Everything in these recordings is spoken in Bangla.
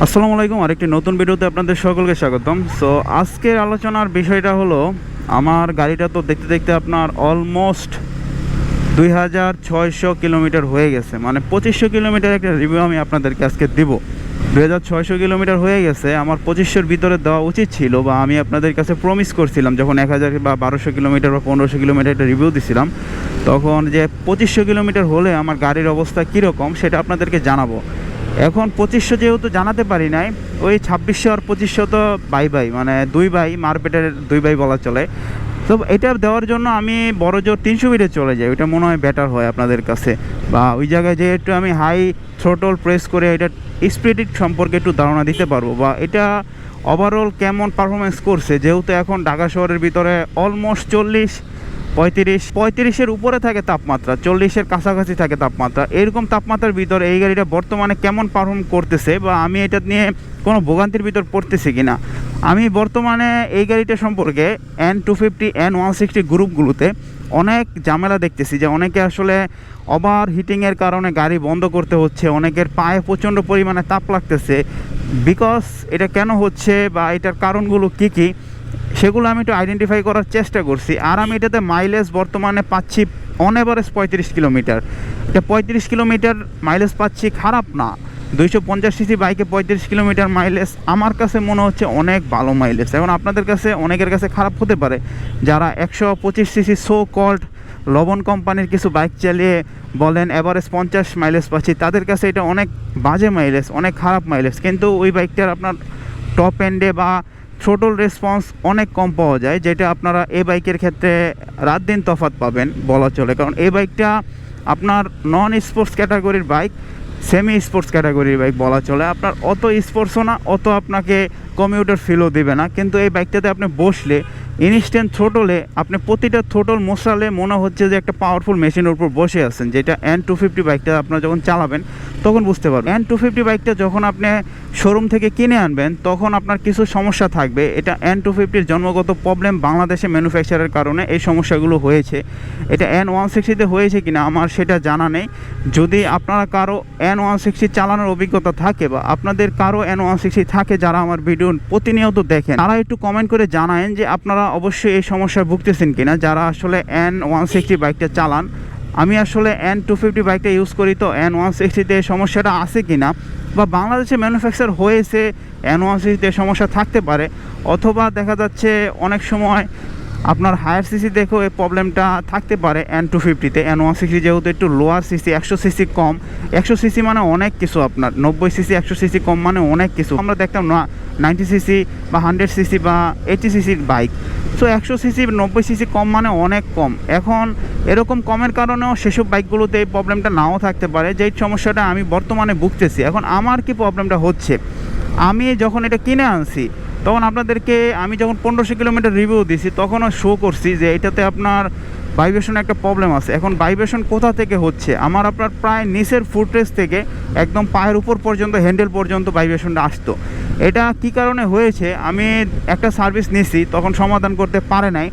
আসসালামু আলাইকুম, আরেকটি নতুন ভিডিওতে আপনাদের সকলকে স্বাগতম। সো আজকের আলোচনার বিষয়টা হলো, আমার গাড়িটা তো দেখতে দেখতে আপনার অলমোস্ট 2600 কিলোমিটার হয়ে গেছে। মানে 2500 কিলোমিটার একটা রিভিউ আমি আপনাদেরকে আজকে দিব। 2600 কিলোমিটার হয়ে গেছে, আমার 2500-র ভিতরে দেওয়া উচিত ছিল, বা আমি আপনাদের কাছে প্রমিস করছিলাম যখন 1000 বা 1200 কিলোমিটার বা 1500 কিলোমিটার একটা রিভিউ দিছিলাম, তখন যে 2500 কিলোমিটার হলে আমার গাড়ির অবস্থা কীরকম সেটা আপনাদেরকে জানাবো। এখন 2500 যেহেতু জানাতে পারি নাই, ওই 2600 আর 2500 তো বাই বাই, মানে দুই ভাই, মারপেটের দুই ভাই বলা চলে। তো এটা দেওয়ার জন্য আমি বড় জোর 300 মিটার চলে যাই, ওইটা মনে হয় বেটার হয় আপনাদের কাছে। বা ওই জায়গায় যে একটু আমি হাই থ্রোটল প্রেস করে এটা স্পিড সম্পর্কে একটু ধারণা দিতে পারবো, বা এটা ওভারঅল কেমন পারফরমেন্স করছে। যেহেতু এখন ঢাকা শহরের ভিতরে অলমোস্ট 35-এর উপরে থাকে তাপমাত্রা, 40-এর কাছাকাছি থাকে তাপমাত্রা। এরকম তাপমাত্রার ভিতরে এই গাড়িটা বর্তমানে কেমন পারফর্ম করতেছে, বা আমি এটা নিয়ে কোনো ভোগান্তির ভিতর পড়তেছি কিনা। আমি বর্তমানে এই গাড়িটা সম্পর্কে N250 N160 গ্রুপগুলোতে অনেক ঝামেলা দেখতেছি, যে অনেকে আসলে ওভার হিটিংয়ের কারণে গাড়ি বন্ধ করতে হচ্ছে, অনেকের পায়ে প্রচণ্ড পরিমাণে তাপ লাগতেছে। বিকজ এটা কেন হচ্ছে বা এটার কারণগুলো কী কী, সেগুলো আমি একটু আইডেন্টিফাই করার চেষ্টা করছি। আর আমি এটাতে মাইলেজ বর্তমানে পাচ্ছি অন এভারেজ 35 কিলোমিটার। এটা 35 কিলোমিটার মাইলেজ পাচ্ছি, খারাপ না। 250 সিসি বাইকে 35 কিলোমিটার মাইলেজ আমার কাছে মনে হচ্ছে অনেক ভালো মাইলেজ। এখন আপনাদের কাছে, অনেকের কাছে খারাপ হতে পারে। যারা 125 সিসি সো কল্ড লবণ কোম্পানির কিছু বাইক চালিয়ে বলেন এভারেজ 50 মাইলেজ পাচ্ছি, তাদের কাছে এটা অনেক বাজে মাইলেজ, অনেক খারাপ মাইলেজ। কিন্তু ওই বাইকটার আপনার টপ এন্ডে বা থ্রোটল রেসপন্স অনেক কম পাওয়া যায়, যেটা আপনারা এই বাইকের ক্ষেত্রে রাত দিন তফাৎ পাবেন বলা চলে। কারণ এই বাইকটা আপনার নন স্পোর্টস ক্যাটাগরির বাইক, সেমি স্পোর্টস ক্যাটাগরির বাইক বলা চলে। আপনার অত স্পোর্টসও না, অত আপনাকে কমিউটার ফিলও দেবে না। কিন্তু এই বাইকটাতে আপনি বসলে ইনস্ট্যান্ট থ্রোটলে আপনি প্রতিটা থ্রোটল মশালে মনে হচ্ছে যে একটা পাওয়ারফুল মেশিনের উপর বসে আছেন। যেটা N250 বাইকটা আপনারা যখন চালাবেন তখন বুঝতে পারবেন। N250 বাইকটা যখন আপনি শোরুম থেকে কিনে আনবেন তখন আপনার কিছু সমস্যা থাকবে। এটা N250-র জন্মগত প্রবলেম, বাংলাদেশে ম্যানুফ্যাকচারের কারণে এই সমস্যাগুলো হয়েছে। এটা N160-তে হয়েছে কিনা আমার সেটা জানা নেই। যদি আপনারা কারো N160 চালানোর অভিজ্ঞতা থাকে, বা আপনাদের কারো N160 থাকে যারা আমার ভিডিও প্রতিনিয়ত দেখেন, তারা একটু কমেন্ট করে জানায়েন যে আপনারা অবশ্যই এই সমস্যায় ভুগতেছেন কিনা, যারা আসলে N160 বাইকটা চালান। আমি আসলে N250 বাইকটা ইউজ করি, তো N160-তে এই সমস্যাটা আছে কিনা, বা বাংলাদেশে ম্যানুফ্যাকচার হয়েছে N160-তে সমস্যা থাকতে পারে। অথবা দেখা যাচ্ছে অনেক সময় আপনার হায়ার সিসি দেখেও এই প্রবলেমটা থাকতে পারে N250-তে। N160 যেহেতু একটু লোয়ার সিসি, 100 সিসি কম। 100 সিসি মানে অনেক কিছু, আপনার 90 সিসি 100 সিসি কম মানে অনেক কিছু। আমরা দেখতাম না 90 সিসি বা 100 সিসি বা 80 সিসির বাইক। সো 100 সিসি 90 সিসি কম মানে অনেক কম। এখন এরকম কমের কারণেও সেসব বাইকগুলোতে এই প্রবলেমটা নাও থাকতে পারে, যেই সমস্যাটা আমি বর্তমানে ভুগতেছি। এখন আমার কি প্রবলেমটা হচ্ছে, আমি যখন এটা কিনে আনছি তখন আপনাদেরকে আমি যখন 1500 কিলোমিটার রিভিউ দিছি তখনও শো করছি যে এটাতে আপনার ভাইব্রেশন একটা প্রবলেম আছে। এখন ভাইব্রেশন কোথা থেকে হচ্ছে, আমার আপনার প্রায় নিচের ফুটরেস্ট থেকে একদম পায়ের উপর পর্যন্ত, হ্যান্ডেল পর্যন্ত ভাইব্রেশনটা আসতো। এটা কি কারণে হয়েছে, আমি একটা সার্ভিস নিছি, তখন সমাধান করতে পারে নাই।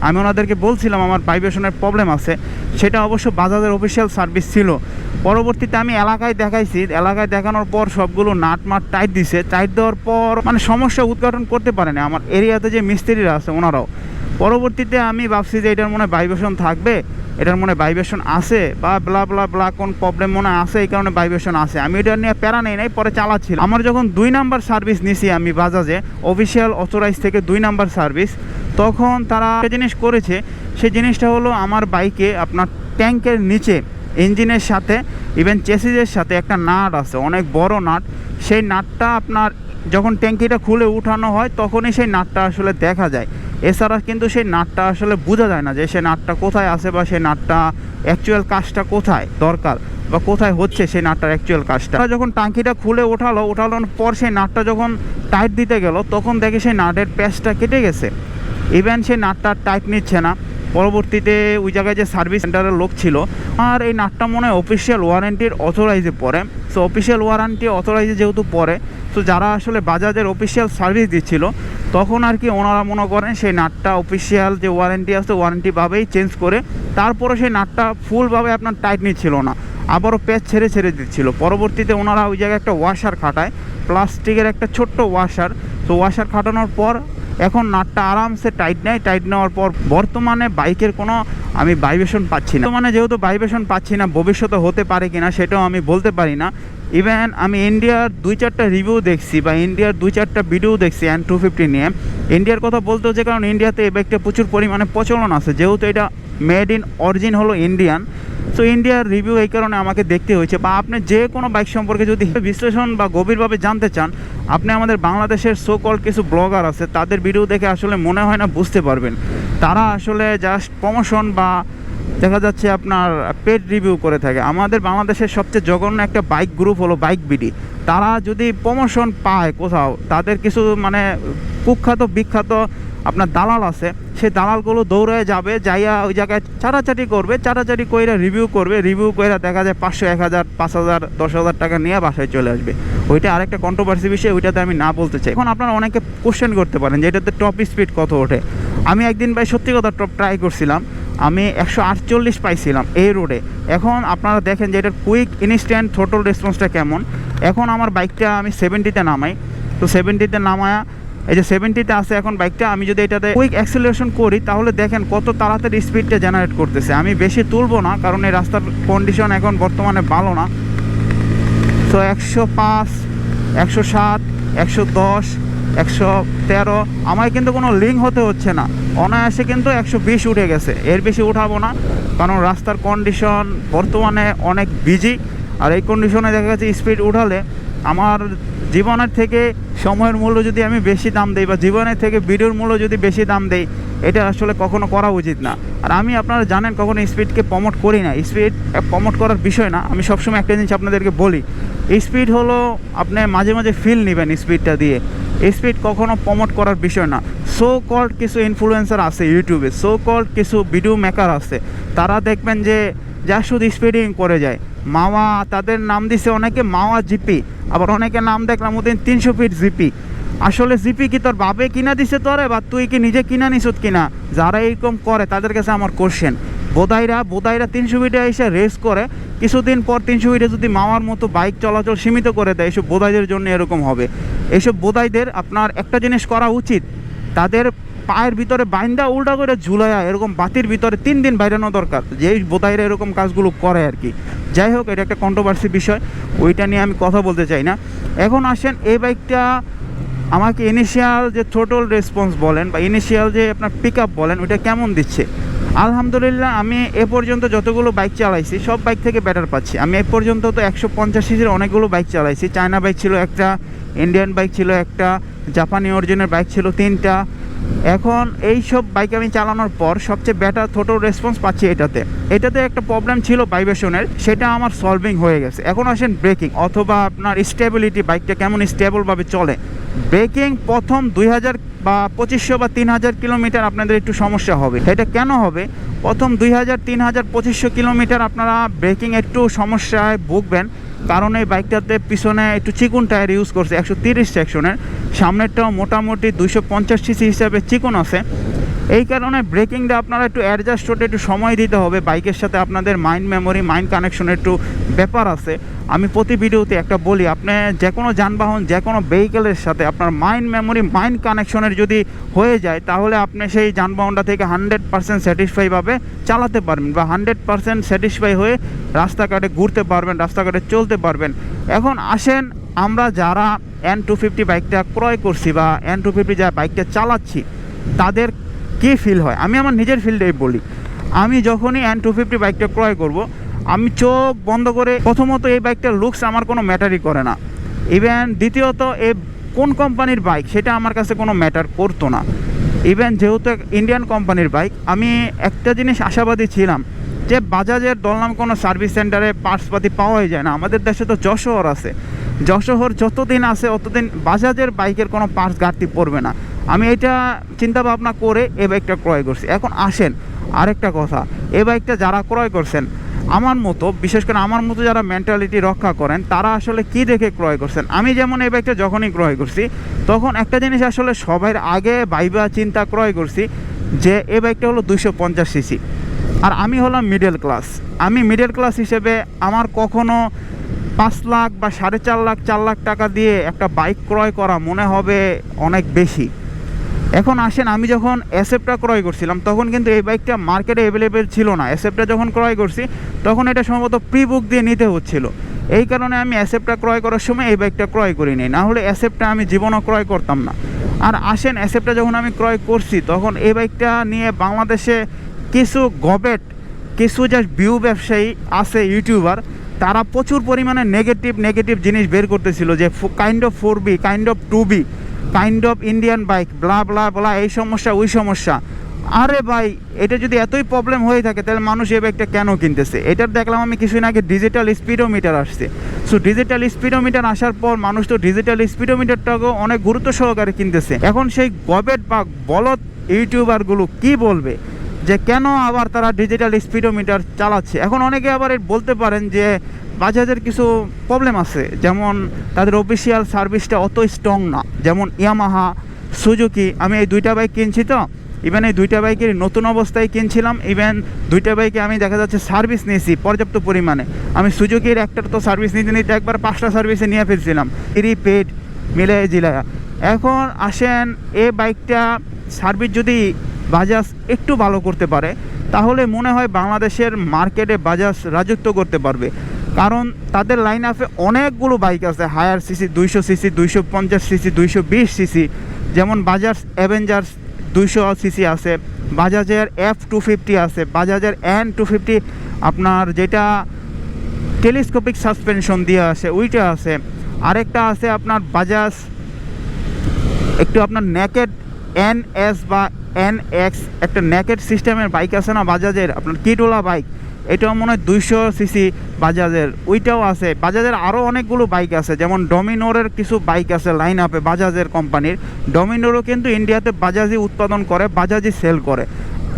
আমি ওনাদেরকে বলছিলাম আমার ভাইব্রেশনের প্রবলেম আছে, সেটা অবশ্য বাজাজের অফিসিয়াল সার্ভিস ছিল। পরবর্তীতে আমি এলাকায় দেখাইছি, এলাকায় দেখানোর পর সবগুলো নাট মাট টাইট দিছে। টাইট দেওয়ার পর মানে সমস্যা উদ্ঘাটন করতে পারেনি আমার এরিয়াতে যে মিস্ত্রিরা আছে ওনারাও। পরবর্তীতে আমি ভাবছি যে এটার মনে ভাইব্রেশন থাকবে, এটার মনে ভাইব্রেশন আছে, বা ব্লা ব্লা ব্লা কোন প্রবলেম মনে আছে, এই কারণে ভাইব্রেশন আছে। আমি এটা নিয়ে প্যারা নেই নাই, পরে চালাচ্ছিলাম। আমার যখন 2 নাম্বার সার্ভিস নিছি আমি বাজাজে, অফিসিয়াল অথরাইজ থেকে 2 নাম্বার সার্ভিস, তখন তারা একটা জিনিস করেছে। সেই জিনিসটা হলো আমার বাইকে আপনার ট্যাঙ্কের নিচে ইঞ্জিনের সাথে ইভেন চেসিসের সাথে একটা নাট আছে, অনেক বড় নাট। সেই নাটটা আপনার যখন ট্যাঙ্কিটা খুলে উঠানো হয় তখনই সেই নাটটা আসলে দেখা যায়। এছাড়া কিন্তু সেই নাটটা আসলে বোঝা যায় না যে সেই নাটটা কোথায় আছে, বা সেই নাটটা অ্যাকচুয়াল কাজটা কোথায় দরকার, বা কোথায় হচ্ছে সেই নাটটার অ্যাকচুয়াল কাজটা। যখন টাঙ্কিটা খুলে ওঠানোর পর সেই নাটটা যখন টাইট দিতে গেল তখন দেখে সেই নাটের প্যাচটা কেটে গেছে। ইভেন সেই নাটটা টাইট নিচ্ছে না। পরবর্তীতে ওই জায়গায় যে সার্ভিস সেন্টারের লোক ছিল, আর এই নাটটা মনে হয় অফিসিয়াল ওয়ারেন্টির অথরাইজে পড়ে। সো অফিসিয়াল ওয়ারেন্টি অথরাইজে যেহেতু পড়ে, তো যারা আসলে বাজাজের অফিসিয়াল সার্ভিস দিচ্ছিল তখন আর কি ওনারা মনে করেন সেই নাটটা অফিসিয়াল যে ওয়ারেন্টি আছে ওয়ারেন্টিভাবেই চেঞ্জ করে, তারপরে সেই নাটটা ফুলভাবে আপনার টাইট নিচ্ছিল না, আবারও প্যাচ ছেড়ে দিচ্ছিল। পরবর্তীতে ওনারা ওই জায়গায় একটা ওয়াশার খাটায়, প্লাস্টিকের একটা ছোট্ট ওয়াশার। তো ওয়াশার খাটানোর পর এখন নাটটা আরামসে টাইট নেয়। টাইট নেওয়ার পর বর্তমানে বাইকের কোনো আমি ভাইব্রেশন পাচ্ছি না। মানে যেহেতু ভাইব্রেশন পাচ্ছি না, ভবিষ্যতে হতে পারে কিনা সেটাও আমি বলতে পারি না। ইভেন আমি ইন্ডিয়ার 2-4টা রিভিউ দেখছি বা ইন্ডিয়ার 2-4টা ভিডিও দেখছি N250 নিয়ে। ইন্ডিয়ার কথা বলতে হচ্ছে কারণ ইন্ডিয়াতে এই বাইকটা প্রচুর পরিমাণে প্রচলন আছে, যেহেতু এটা মেড ইন অরিজিন হলো ইন্ডিয়ান। সো ইন্ডিয়ার রিভিউ এই কারণে আমাকে দেখতে হয়েছে। বা আপনি যে কোনো বাইক সম্পর্কে যদি বিশ্লেষণ বা গভীরভাবে জানতে চান, আপনি আমাদের বাংলাদেশের সো কল কিছু ব্লগার আছে, তাদের ভিডিও দেখে আসলে মনে হয় না বুঝতে পারবেন। তারা আসলে জাস্ট প্রমোশন বা দেখা যাচ্ছে আপনার পেড রিভিউ করে থাকে। আমাদের বাংলাদেশের সবচেয়ে জঘন্য একটা বাইক গ্রুপ হলো বাইক বিডি। তারা যদি প্রমোশন পায় কোথাও, তাদের কিছু মানে কুখ্যাত বিখ্যাত আপনার দালাল আছে, সেই দালালগুলো দৌড়ে যাবে, যাইয়া ওই জায়গায় চাটাচাটি করবে, চাটাচাটি কইরা রিভিউ করবে, রিভিউ কইরা দেখা যায় 500, 1000, 5000, 10,000 টাকা নিয়ে বাসায় চলে আসবে। ওইটা আরেকটা কন্ট্রোভার্সি বিষয়, ওইটাতে আমি না বলতে চাই। এখন আপনারা অনেকে কোশ্চেন করতে পারেন যে এটাতে টপ স্পিড কত ওঠে। আমি একদিন ভাই সত্যি কথা টপ ট্রাই করছিলাম, আমি 148 পাইছিলাম এই রোডে। এখন আপনারা দেখেন যে এটার কুইক ইনস্ট্যান্ট থ্রোটল রেসপন্সটা কেমন। এখন আমার বাইকটা আমি 70-তে নামাই, তো 70-তে নামায়া এই যে 70-তে আছে এখন বাইকটা, আমি যদি এটাতে কুইক অ্যাক্সিলারেশন করি তাহলে দেখেন কত তাড়াতাড়ি স্পিডটা জেনারেট করতেছে। আমি বেশি তুলবো না কারণ এই রাস্তার কন্ডিশন এখন বর্তমানে ভালো না। তো 105, 107, 110, 113 আমার কিন্তু কোনো লিঙ্ক হতে হচ্ছে না, অনায়াসে কিন্তু 120 উঠে গেছে। এর বেশি উঠাবো না কারণ রাস্তার কন্ডিশন বর্তমানে অনেক বিজি। আর এই কন্ডিশনে দেখা যাচ্ছে স্পিড উঠালে আমার জীবনের থেকে সময়ের মূল্য যদি আমি বেশি দাম দেই বা জীবনের থেকে ভিডিওর মূল্য যদি বেশি দাম দেই, এটা আসলে কখনো করা উচিত না। আর আমি আপনারা জানেন কখনো স্পিডকে প্রমোট করি না, স্পিড প্রমোট করার বিষয় না। আমি সবসময় একটা জিনিস আপনাদেরকে বলি, স্পিড হলো আপনি মাঝে মাঝে ফিল নেবেন স্পিডটা দিয়ে, স্পিড কখনো প্রমোট করার বিষয় না। সো কল্ড কিছু ইনফ্লুয়েন্সার আছে ইউটিউবে, সো কল্ড কিছু ভিডিও মেকার আছে, তারা দেখবেন যে যা শুধু স্পিডিং করে যায়। মাওয়া, তাদের নাম দিছে অনেকে মাওয়া জিপি, আবার অনেকে নাম দেখলাম ওদের 300 ফিট জিপি। আসলে জিপি কি তোর বাবে কিনা দিছে তোরে, বা তুই কি নিজে কিনা নিছত কিনা? যারা এরকম করে তাদের কাছে আমার কোশ্চেন, বোধাইরা 300 ফিটে এসে রেস করে, কিছুদিন পর 300 ফিটে যদি মাওয়ার মতো বাইক চলাচল সীমিত করে দেয়, এসব বোধাইদের জন্য এরকম হবে। এইসব বোধাইদের আপনার একটা জিনিস করা উচিত, তাদের পায়ের ভিতরে বাইন্দা উল্টা করে ঝুলাইয়া এরকম বাতির ভিতরে 3 দিন বাইরানো দরকার, যেই বোধাইরা এরকম কাজগুলো করে আর কি। যাই হোক, এটা একটা কন্ট্রোভার্সি বিষয়, ওইটা নিয়ে আমি কথা বলতে চাই না। এখন আসেন এই বাইকটা আমাকে ইনিশিয়াল যে থ্রোটল রেসপন্স বলেন বা ইনিশিয়াল যে আপনার পিক আপ বলেন, ওইটা কেমন দিচ্ছে। আলহামদুলিল্লাহ আমি এ পর্যন্ত যতগুলো বাইক চালাইছি সব বাইক থেকে বেটার পাচ্ছি। আমি এ পর্যন্ত তো 150 সিসির অনেকগুলো বাইক চালাইছি। চায়না বাইক ছিল একটা, ইন্ডিয়ান বাইক ছিল একটা, জাপানি অরিজিনের বাইক ছিল 3টা। এখন এই সব বাইক আমি চালানোর পর সবচেয়ে বেটার থ্রোটল রেসপন্স পাচ্ছি এটাতে একটা প্রবলেম ছিল ভাইব্রেশনের, সেটা আমার সলভিং হয়ে গেছে। এখন আসেন ব্রেকিং অথবা আপনার স্টেবিলিটি, বাইকটা কেমন স্টেবলভাবে চলে। ব্রেকিং প্রথম 2000 বা 2500 বা 3000 কিলোমিটার আপনাদের একটু সমস্যা হবে। এটা কেন হবে? প্রথম 2000, 3000, 2500 কিলোমিটার আপনারা ব্রেকিং একটু সমস্যায় ভুগবেন, কারণ এই বাইকটাতে পিছনে একটু চিকন টায়ার ইউজ করছে, 130 সেকশনের। সামনেরটাও মোটামুটি 250 সিসি হিসাবে চিকন আছে। এই কারণে ব্রেকিংটা আপনারা একটু অ্যাডজাস্ট করতে একটু সময় দিতে হবে। বাইকের সাথে আপনাদের মাইন্ড মেমোরি, মাইন্ড কানেকশনের একটু ব্যাপার আছে। আমি প্রতি ভিডিওতে একটা বলি, আপনি যে কোনো যানবাহন, যে কোনো ভেহিকেলের সাথে আপনার মাইন্ড মেমোরি, মাইন্ড কানেকশনের যদি হয়ে যায়, তাহলে আপনি সেই যানবাহনটা থেকে 100% স্যাটিসফাইভাবে চালাতে পারবেন বা 100% স্যাটিসফাই হয়ে রাস্তাঘাটে ঘুরতে পারবেন, রাস্তাঘাটে চলতে পারবেন। এখন আসেন আমরা যারা N250 বাইকটা ক্রয় করছি বা N250 যা বাইকটা চালাচ্ছি, তাদের কী ফিল হয়। আমি আমার নিজের ফিল্ডেই বলি, আমি যখনই N250 বাইকটা ক্রয় করব, আমি চোখ বন্ধ করে, প্রথমত এই বাইকটার লুকস আমার কোনো ম্যাটারই করে না। ইভেন দ্বিতীয়ত এই কোন কোম্পানির বাইক সেটা আমার কাছে কোনো ম্যাটার করতো না। ইভেন যেহেতু ইন্ডিয়ান কোম্পানির বাইক, আমি একটা জিনিস আশাবাদী ছিলাম যে বাজাজের দলনাম কোনো সার্ভিস সেন্টারে পার্টসপাতি পাওয়াই যায় না। আমাদের দেশে তো যশোহর আছে, যশোহর যতদিন আছে অতদিন বাজাজের বাইকের কোনো পার্টস ঘাটতি পড়বে না। আমি এটা চিন্তা ভাবনা করে এই বাইকটা ক্রয় করছি। এখন আসেন আরেকটা কথা, এই বাইকটা যারা ক্রয় করছেন আমার মতো, বিশেষ করে আমার মতো যারা মেন্টালিটি রক্ষা করেন, তারা আসলে কি দেখে ক্রয় করছেন। আমি যেমন এই বাইকটা যখনই ক্রয় করছি, তখন একটা জিনিস আসলে সবার আগে ভাইবা চিন্তা ক্রয় করছি যে এই বাইকটা হলো 250 সিসি, আর আমি হলাম মিডল ক্লাস। আমি মিডল ক্লাস হিসেবে আমার কখনো 5 লাখ বা 4.5 লাখ 4 লাখ টাকা দিয়ে একটা বাইক ক্রয় করা মনে হবে অনেক বেশি। এখন আসেন, আমি যখন এসএফটা ক্রয় করছিলাম তখন কিন্তু এই বাইকটা মার্কেটে অ্যাভেলেবেল ছিল না। এসএফটা যখন ক্রয় করছি তখন এটা সম্ভবত প্রি বুক দিয়ে নিতে হচ্ছিল। এই কারণে আমি এসএফটা ক্রয় করার সময় এই বাইকটা ক্রয় করিনি, না হলে এসএফটা আমি জীবনও ক্রয় করতাম না। আর আসেন, এসএফটা যখন আমি ক্রয় করছি তখন এই বাইকটা নিয়ে বাংলাদেশে কিছু কিছু জাস্ট ভিউ ব্যবসায়ী আছে, ইউটিউবার, তারা প্রচুর পরিমাণে নেগেটিভ জিনিস বের করতেছিল যে kind of 4B, kind of 2B, kind of Indian bike, blah blah blah, এই সমস্যা ওই সমস্যা। আরে ভাই, এটা যদি এতই প্রবলেম হয়ে থাকে তাহলে মানুষ এই বাইকটা কেন কিনতেছে? এটার দেখলাম আমি কিছুদিন আগে ডিজিটাল স্পিডোমিটার আসছে। সো ডিজিটাল স্পিডোমিটার আসার পর মানুষ তো ডিজিটাল স্পিডোমিটারটাকেও অনেক গুরুত্ব সহকারে কিনতেছে। এখন সেই গবেট বা বলদ ইউটিউবারগুলো কি বলবে যে কেন আবার তারা ডিজিটাল স্পিডোমিটার চালাচ্ছে? এখন অনেকে আবার বলতে পারেন যে বাজাজের কিছু প্রবলেম আছে, যেমন তাদের অফিসিয়াল সার্ভিসটা অত স্ট্রং না, যেমন ইয়ামাহা, সুজুকি। আমি এই দুইটা বাইক কিনছি, তো ইভেন এই দুইটা বাইকের নতুন অবস্থায় কিনছিলাম, ইভেন দুইটা বাইকে আমি দেখা যাচ্ছে সার্ভিস নিয়েছি পর্যাপ্ত পরিমাণে। আমি সুজুকির একটার তো সার্ভিস নিতে একবার 5টা সার্ভিসে নিয়ে ফেলছিলাম, পেড মিলে জিলায়া। এখন আসেন, এই বাইকটা সার্ভিস যদি বাজাজ একটু ভালো করতে পারে তাহলে মনে হয় বাংলাদেশের মার্কেটে বাজাজ রাজত্ব করতে পারবে। কারণ তাদের লাইন আপে অনেকগুলো বাইক আছে, higher CC, 200 CC, 250 CC, 220 CC, যেমন বাজাজ অ্যাভেঞ্জার্স 200 সিসি আছে, বাজাজের F250 আছে, বাজাজের N250, আপনার যেটা টেলিস্কোপিক সাসপেনশন দিয়ে আসে ওইটা আছে। আরেকটা আছে আপনার বাজাজ একটু আপনার নেকেড NS বা NX, একটা নেকেড সিস্টেমের বাইক আছে না বাজাজের, আপনার কিটোলা বাইক, এটাও মনে হয় 200 সিসি বাজাজের, ওইটাও আছে। বাজাজের আরও অনেকগুলো বাইক আছে, যেমন ডমিনোরের কিছু বাইক আছে লাইন আপে বাজাজের কোম্পানির। ডমিনোরও কিন্তু ইন্ডিয়াতে বাজাজই উৎপাদন করে, বাজাজই সেল করে।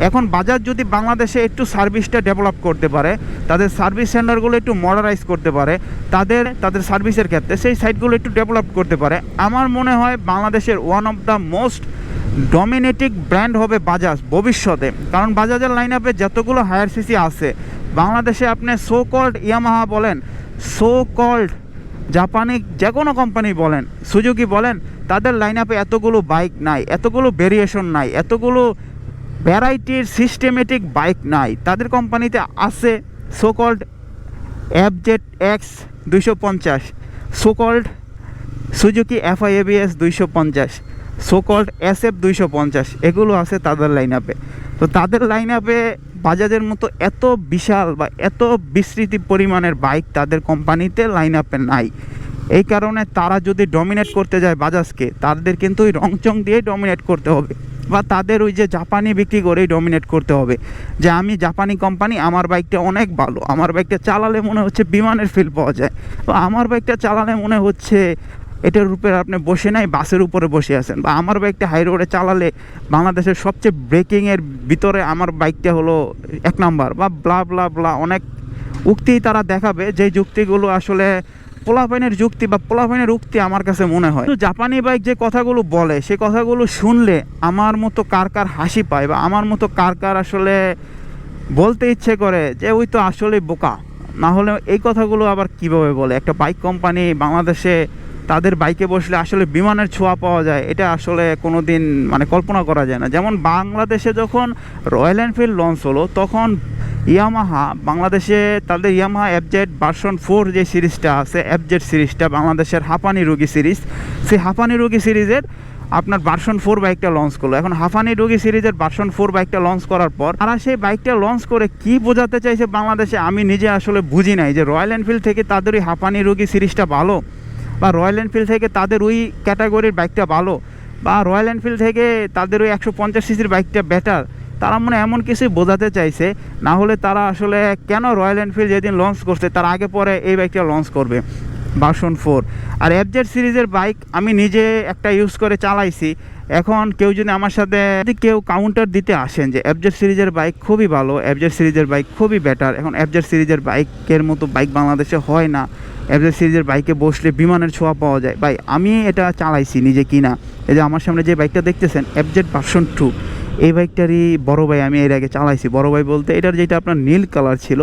এখন বাজাজ যদি বাংলাদেশে একটু সার্ভিসটা ডেভেলপ করতে পারে, তাদের সার্ভিস সেন্টারগুলো একটু মডারাইজ করতে পারে, তাদের সার্ভিসের ক্ষেত্রে সেই সাইটগুলো একটু ডেভেলপ করতে পারে, আমার মনে হয় বাংলাদেশের one of the most dominating brand হবে বাজাজ ভবিষ্যতে। কারণ বাজাজের লাইন আপে যতগুলো হায়ার সিসি আছে বাংলাদেশে, আপনি সো কল্ড ইয়ামাহা বলেন, সো কল্ড জাপানি যে কোনো কোম্পানি বলেন, সুজুকি বলেন, তাদের লাইন আপে এতগুলো বাইক নাই, এতগুলো ভেরিয়েশন নাই, এতগুলো ভ্যারাইটির সিস্টেমেটিক বাইক নাই। তাদের কোম্পানিতে আছে so called FZX 250, so called Suzuki FI-ABS 250, so called SF 250, এগুলো আছে তাদের লাইন আপে। তো তাদের লাইন আপে বাজাজের মতো এত বিশাল বা এত বিস্তৃতি পরিমাণের বাইক তাদের কোম্পানিতে লাইন আপে নাই। এই কারণে তারা যদি ডমিনেট করতে যায় বাজাজকে, তাদের কিন্তু ওই রংচং দিয়েই ডমিনেট করতে হবে, বা তাদের ওই যে জাপানি বিক্রি করেই ডমিনেট করতে হবে, যে আমি জাপানি কোম্পানি, আমার বাইকটা অনেক ভালো, আমার বাইকটা চালালে মনে হচ্ছে বিমানের ফিল পাওয়া যায়, তো আমার বাইকটা চালালে মনে হচ্ছে এটার উপরে আপনি বসে নাই, বাসের উপরে বসে আছেন, বা আমার বাইকটা হাই রোডে চালালে বাংলাদেশের সবচেয়ে ব্রেকিংয়ের ভিতরে আমার বাইকটা হলো 1 নাম্বার, বা ব্লা ব্লা ব্লা, অনেক উক্তি তারা দেখাবে, যে যুক্তিগুলো আসলে পোলাপাইনের যুক্তি বা পোলাপাইনের উক্তি আমার কাছে মনে হয়। তো জাপানি বাইক যে কথাগুলো বলে, সে কথাগুলো শুনলে আমার মতো কার হাসি পায়, বা আমার মতো কার আসলে বলতে ইচ্ছে করে যে ওই তো আসলে বোকা, না হলে এই কথাগুলো আবার কিভাবে বলে? একটা বাইক কোম্পানি বাংলাদেশে তাদের বাইকে বসলে আসলে বিমানের ছোঁয়া পাওয়া যায়, এটা আসলে কোনো দিন মানে কল্পনা করা যায় না। যেমন বাংলাদেশে যখন রয়্যাল এনফিল্ড লঞ্চ হলো তখন ইয়ামাহা বাংলাদেশে তাদের ইয়ামাহা FZ ভার্সন 4 যে সিরিজটা আছে, FZ সিরিজটা বাংলাদেশের হাঁপানি রোগী সিরিজ, সেই হাঁপানি রোগী সিরিজের আপনার ভার্সন 4 বাইকটা লঞ্চ করলো। এখন হাঁপানি রোগী সিরিজের ভার্সন 4 বাইকটা লঞ্চ করার পর তারা সেই বাইকটা লঞ্চ করে কি বোঝাতে চাইছে বাংলাদেশে আমি নিজে আসলে বুঝি নাই, যে রয়্যাল এনফিল্ড থেকে তাদের ওই হাঁপানি রোগী সিরিজটা ভালো, বা রয়্যাল এনফিল্ড থেকে তাদের ওই ক্যাটাগরির বাইকটা ভালো, বা রয়্যাল এনফিল্ড থেকে তাদের ওই 150 সিসির বাইকটা বেটার। তারা মনে এমন কিছুই বোঝাতে চাইছে, না হলে তারা আসলে কেন রয়্যাল এনফিল্ড যেদিন লঞ্চ করছে তার আগে পরে এই বাইকটা লঞ্চ করবে ভার্সন 4? আর FZ সিরিজের বাইক আমি নিজে একটা ইউজ করে চালাইছি। এখন কেউ যদি আমার সাথে কেউ কাউন্টার দিতে আসেন যে FZ সিরিজের বাইক খুবই ভালো, FZ সিরিজের বাইক খুবই বেটার, এখন FZ সিরিজের বাইকের মতো বাইক বাংলাদেশে হয় না, FZ সিরিজের বাইকে বসলে বিমানের ছোঁয়া পাওয়া যায়, ভাই আমি এটা চালাইছি নিজে কিনা। এই যে আমার সামনে যে বাইকটা দেখতেছেন FZ ভার্সন 2, এই বাইকটারই বড় ভাই আমি এর আগে চালাইছি। বড় ভাই বলতে এটার যেটা আপনার নীল কালার ছিল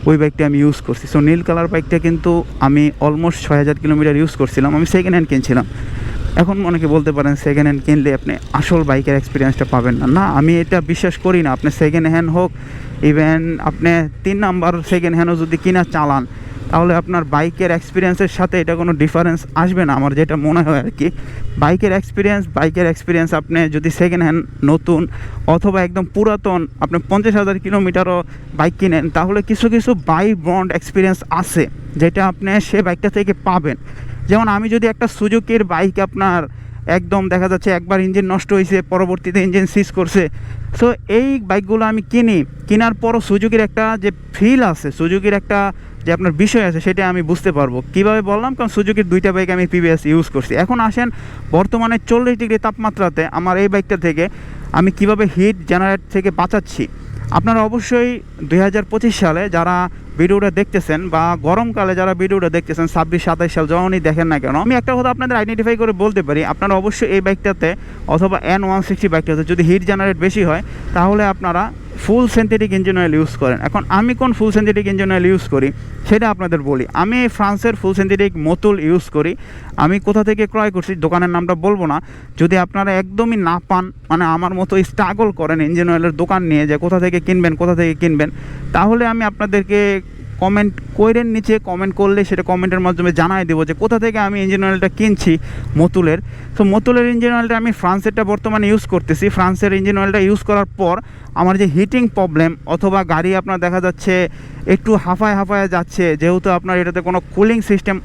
ওই বাইকটা আমি ইউজ করছি। সো নীল কালার বাইকটা কিন্তু আমি অলমোস্ট 6000 কিলোমিটার ইউজ করছিলাম। আমি সেকেন্ড হ্যান্ড কিনছিলাম। এখন অনেকে বলতে পারেন সেকেন্ড হ্যান্ড কিনলে আপনি আসল বাইকের এক্সপিরিয়েন্সটা পাবেন না। না, আমি এটা বিশ্বাস করি না। আপনি সেকেন্ড হ্যান্ড হোক, ইভেন আপনি 3 নাম্বার সেকেন্ড হ্যান্ডও যদি কিনা চালান, তাহলে আপনার বাইকের এক্সপিরিয়েন্সের সাথে এটা কোনো ডিফারেন্স আসবে না, আমার যেটা মনে হয় আর কি। বাইকের এক্সপিরিয়েন্স আপনি যদি সেকেন্ড হ্যান্ড, নতুন অথবা একদম পুরাতন আপনি 50,000 কিলোমিটারও বাইক কিনেন, তাহলে কিছু কিছু বাই বন্ড এক্সপিরিয়েন্স আছে যেটা আপনি সে বাইকটা থেকে পাবেন। যেমন আমি যদি একটা সুজুকির বাইক আপনার একদম দেখা যাচ্ছে একবার ইঞ্জিন নষ্ট হয়েছে, পরবর্তীতে ইঞ্জিন সিজ করছে, সো এই বাইকগুলো আমি কেনার পরও সুজুকির একটা যে ফিল আছে, সুজুকির একটা যে আপনার বিষয় আছে, সেটা আমি বুঝতে পারবো। কীভাবে বললাম, কারণ সুজুকির 2টা বাইক আমি প্রিভিয়াস ইউজ করছি। এখন আসেন বর্তমানে 40 ডিগ্রি তাপমাত্রাতে আমার এই বাইকটা থেকে আমি কিভাবে হিট জেনারেট থেকে বাঁচাচ্ছি। আপনারা অবশ্যই 2025 সালে যারা ভিডিওটা দেখতেছেন বা গরমকালে যারা ভিডিওটা দেখতেছেন 26-27 সাল যখনই দেখেন না কেন, আমি একটা কথা আপনাদের আইডেন্টিফাই করে বলতে পারি, আপনারা অবশ্যই এই বাইকটাতে অথবা N160 বাইকটাতে যদি হিট জেনারেট বেশি হয়, তাহলে আপনারা ফুল সিনথেটিক ইঞ্জিন অয়েল ইউজ করেন। এখন আমি কোন ফুল সিনথেটিক ইঞ্জিন অয়েল ইউজ করি সেটা আপনাদের বলি। আমি ফ্রান্সের ফুল সিনথেটিক মোতুল ইউজ করি। আমি কোথা থেকে ক্রয় করছি দোকানের নামটা বলবো না। যদি আপনারা একদমই না পান, মানে আমার মতো স্ট্রাগল করেন ইঞ্জিন অয়েলের দোকান নিয়ে যে কোথা থেকে কিনবেন, তাহলে আমি আপনাদেরকে কমেন্ট করেন, নিচে কমেন্ট করলে সেটা কমেন্টের মাধ্যমে জানাই দেবো যে কোথা থেকে আমি ইঞ্জিন অয়েলটা কিনছি মোতুলের। তো মোতুলের ইঞ্জিন অয়েলটা আমি ফ্রান্সেরটা বর্তমানে ইউজ করতেছি। ফ্রান্সের ইঞ্জিন অয়েলটা ইউজ করার পর আমার যে হিটিং প্রবলেম অথবা গাড়ি আপনার দেখা যাচ্ছে একটু হাঁফায় যাচ্ছে, যেহেতু আপনার এটাতে কোনো cooling system,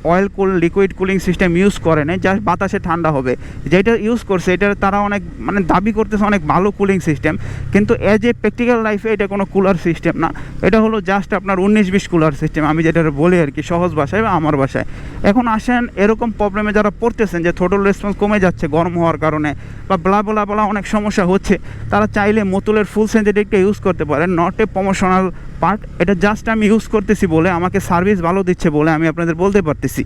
liquid cooling system use করে না, জাস্ট বাতাসে ঠান্ডা হবে, যেটা ইউজ করছে এটার তারা অনেক দাবি করতেছে অনেক ভালো কুলিং সিস্টেম, কিন্তু এজ এ প্র্যাকটিক্যাল লাইফে এটা কোনো কুলার সিস্টেম না। এটা হলো জাস্ট আপনার 19-20 কুলার সিস্টেম, আমি যেটা বলি আর কি সহজ ভাষায় বা আমার ভাষায়। এখন আসেন এরকম প্রবলেমে যারা পড়তেছেন যে থ্রোটল রেসপন্স কমে যাচ্ছে গরম হওয়ার কারণে বা বলা অনেক সমস্যা হচ্ছে, তারা চাইলে মোতুলের ফুল সিনথেটিকটা ইউজ করতে পারেন। নট এ প্রমোশনাল পার্ট, এটা জাস্ট আমি ইউজ করতেছি বলে, আমাকে সার্ভিস ভালো দিচ্ছে বলে আমি আপনাদের বলতে পারতেছি।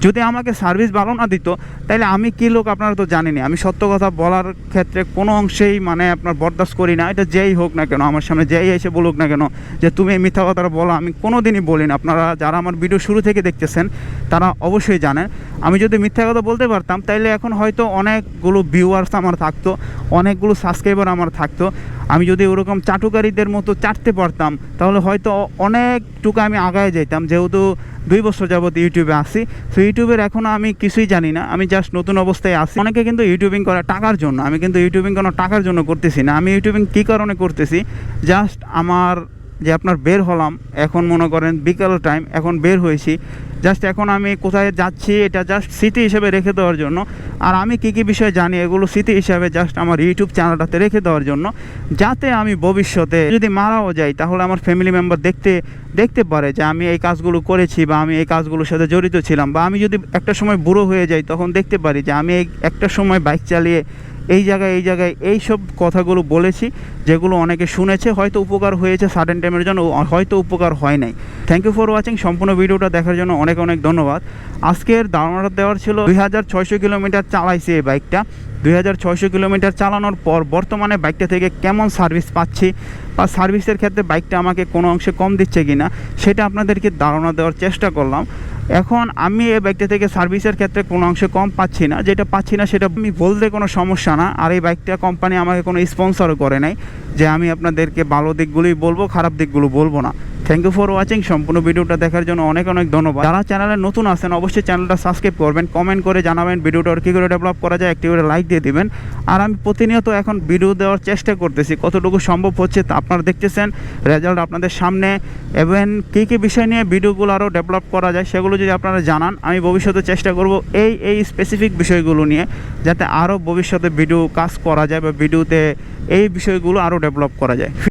যদি আমাকে সার্ভিস ভালো না দিত তাহলে আমি কী লোক আপনারা তো জানেনি। আমি সত্য কথা বলার ক্ষেত্রে কোনো অংশেই আপনার বরদাস্ত করি না। এটা যেই হোক না কেন, আমার সামনে যেই এসে বলুক না কেন যে তুমি এই মিথ্যা কথাটা বলো, আমি কোনো দিনই বলি না। আপনারা যারা আমার ভিডিও শুরু থেকে দেখতেছেন তারা অবশ্যই জানেন, আমি যদি মিথ্যা কথা বলতে পারতাম তাইলে এখন হয়তো অনেকগুলো ভিউয়ার্স আমার থাকতো, অনেকগুলো সাবস্ক্রাইবার আমার থাকতো। আমি যদি ওরকম চাটুকারীদের মতো চাটতে পারতাম তাহলে হয়তো অনেকটুকু আমি আগায় যেতাম। যেহেতু 2 বছর যাবত ইউটিউবে আসি, তো ইউটিউবের এখনও আমি কিছুই জানি না, আমি জাস্ট নতুন অবস্থায় আসি। অনেকে কিন্তু ইউটিউবিং করে টাকার জন্য, আমি কিন্তু ইউটিউবিং কোনো টাকার জন্য করতেছি না। আমি ইউটিউবিং কী কারণে করতেছি, জাস্ট আমার যে আপনার বের হলাম, এখন মনে করেন বিকাল টাইম, এখন বের হয়েছি, জাস্ট এখন আমি কোথায় যাচ্ছি এটা জাস্ট স্মৃতি হিসেবে রেখে দেওয়ার জন্য। আর আমি কী কী বিষয় জানি এগুলো স্মৃতি হিসাবে জাস্ট আমার ইউটিউব চ্যানেলটাতে রেখে দেওয়ার জন্য, যাতে আমি ভবিষ্যতে যদি মারাও যাই তাহলে আমার ফ্যামিলি মেম্বার দেখতে পারে যে আমি এই কাজগুলো করেছি বা আমি এই কাজগুলোর সাথে জড়িত ছিলাম। বা আমি যদি একটা সময় বুড়ো হয়ে যাই তখন দেখতে পারি যে আমি একটা সময় বাইক চালিয়ে এই জায়গায় এই সব কথাগুলো বলেছি, যেগুলো অনেকে শুনেছে, হয়তো উপকার হয়েছে সার্টেন টাইমের জন্য, হয়তো উপকার হয় নাই। Thank you for watching. সম্পূর্ণ ভিডিওটা দেখার জন্য অনেক ধন্যবাদ। আজকের ধারণাটা দেওয়ার ছিল 2600 কিলোমিটার চালাইছি এই বাইকটা। 2600 কিলোমিটার চালানোর পর বর্তমানে বাইকটা থেকে কেমন সার্ভিস পাচ্ছি বা সার্ভিসের ক্ষেত্রে বাইকটা আমাকে কোনো অংশে কম দিচ্ছে কিনা সেটা আপনাদেরকে ধারণা দেওয়ার চেষ্টা করলাম। এখন আমি এই বাইকটা থেকে সার্ভিসের ক্ষেত্রে কোনো অংশে কম পাচ্ছি না, যেটা পাচ্ছি না সেটা আমি বলতে কোনো সমস্যা না। আর এই বাইকটা কোম্পানি আমাকে কোনো স্পন্সরও করে নাই যে আমি আপনাদেরকে ভালো দিকগুলোই বলবো, খারাপ দিকগুলো বলবো না। Thank you for watching. সম্পূর্ণ ভিডিওটা দেখার জন্য অনেক ধন্যবাদ। যারা চ্যানেলে নতুন আছেন অবশ্যই চ্যানেলটা সাবস্ক্রাইব করবেন, কমেন্ট করে জানাবেন ভিডিওটা কী করে ডেভেলপ করা যায়, একটি করে লাইক দিয়ে দিবেন। আর আমি প্রতিনিয়ত এখন ভিডিও দেওয়ার চেষ্টা করতেছি, কতটুকু সম্ভব হচ্ছে তা আপনারা দেখতেছেন, রেজাল্ট আপনাদের সামনে। এবং কী বিষয় নিয়ে ভিডিওগুলো আরও ডেভেলপ করা যায় সেগুলো যদি আপনারা জানান, আমি ভবিষ্যতে চেষ্টা করব এই স্পেসিফিক বিষয়গুলো নিয়ে, যাতে আরও ভবিষ্যতে ভিডিও কাজ করা যায় বা ভিডিওতে এই বিষয়গুলো আরও ডেভেলপ করা যায়।